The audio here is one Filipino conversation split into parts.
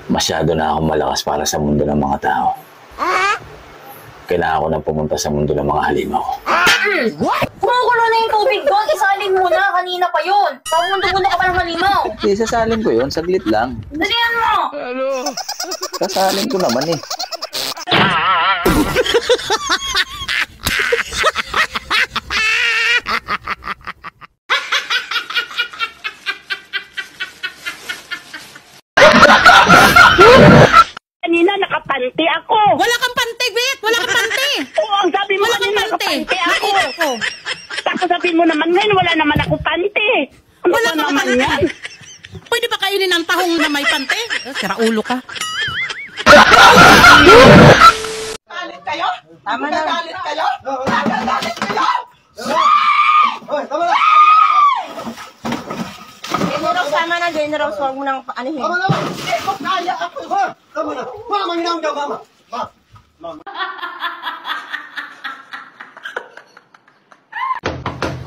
Masyado na akong malakas para sa mundo ng mga tao. Kailangan ko na pumunta sa mundo ng mga halimaw. What? Kumukulo na yung tubig doon. Isalin mo na. Kanina pa yun. Pamunta-punta ka pa ng halimaw. Okay, sasalin ko yun. Saglit lang. Dalihan mo! Ano? Sasalin ko naman eh. Kanina nakapanti ako. Wala kang panty, Bet! Wala kang panty! Oo, ang sabi mo Wala kanina kang panty! nakapanti ako. Nakita ko! Tapos sabihin mo naman ngayon, wala naman ako panti. Ano Wala ba ka naman panty! yan? Pwede ba kainin ang tahong na may panty? Sira ulo ka. Galit kayo? Tama na. Galit kayo? Galit kayo? Tama na. General, tama na, General. Huwag mo nang anuhin. Tama na. Hindi ko kaya ako. Tama na. Mama, hinaw daw, mama. Mama.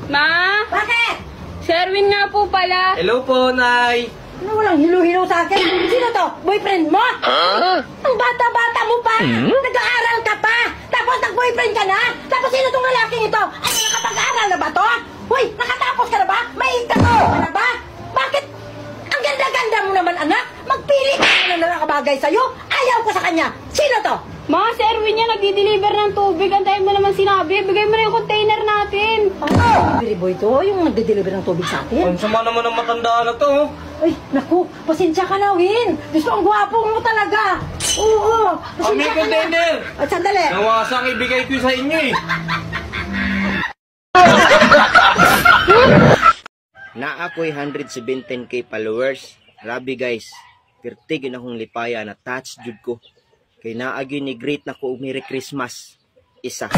Ma? Bakit? Sherwin nga po pala. Hello po, Nay. Ano walang hilo-hilo sa akin? Sino to? Boyfriend mo? Ang bata-bata mo pa! Nag-aaral ka pa! Tapos nag-boyfriend ka na! Tapos sino tong lalaking ito? Ano, nakapag-aaral na ba to? Hoy, nakatapos ka na ba? May ikaw ka na ba? Bakit? Ang ganda-ganda mo naman, anak! Magpili ka na nakabagay sa'yo! Ayaw ko sa kanya! Sino to? Ma, si Erwin yan nagdi-deliver ng tubig. Antayin mo naman sinabi. Bigay mo na yung container natin. Delivery boy to, yung nagde-deliver ng tubig sa atin. Ang sama naman ng matandaan na to. Ay, naku, pasensya ka na, Win. Gusto ang gwapo mo talaga. Oo, Kami pasensya ka na. container. At sandali. Nawasang ibigay ko sa inyo eh. Na ako'y 117k followers. Grabe guys. Pertigin akong lipaya na touch jud ko. Kay naagi ni great na ko Merry Christmas. Isa.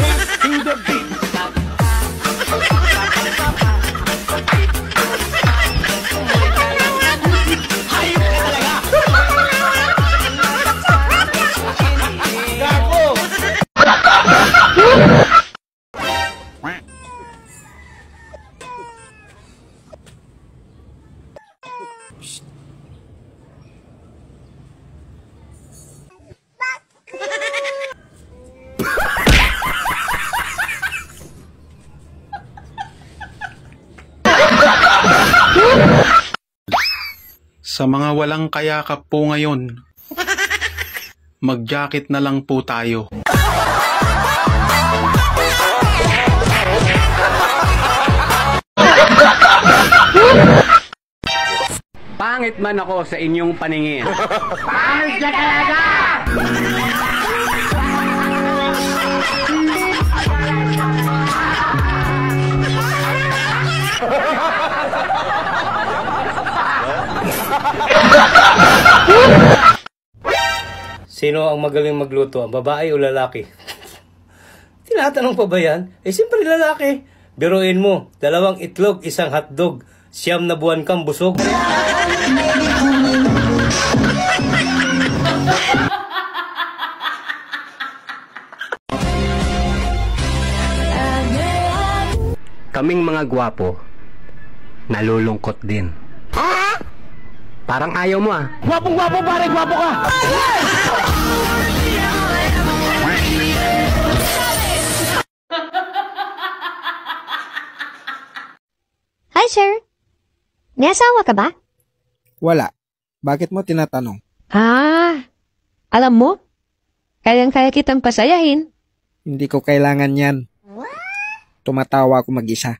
Sa mga walang kayakap po ngayon, mag-jacket na lang po tayo. Pangit man ako sa inyong paningin. Pangit ka talaga! Sino ang magaling magluto? Ang babae o lalaki? Tinatanong pa ba yan? Eh, siyempre lalaki. Biruin mo, 2 itlog, 1 hotdog, 9 na buwan kang busog. Kaming mga gwapo, nalulungkot din. Parang ayaw mo ah. Gwapong-gwapo pare, gwapo ka! Hi, sir. May asawa ka ba? Wala. Bakit mo tinatanong? Alam mo, kayang-kaya kitang pasayahin. Hindi ko kailangan yan. Tumatawa ako mag-isa.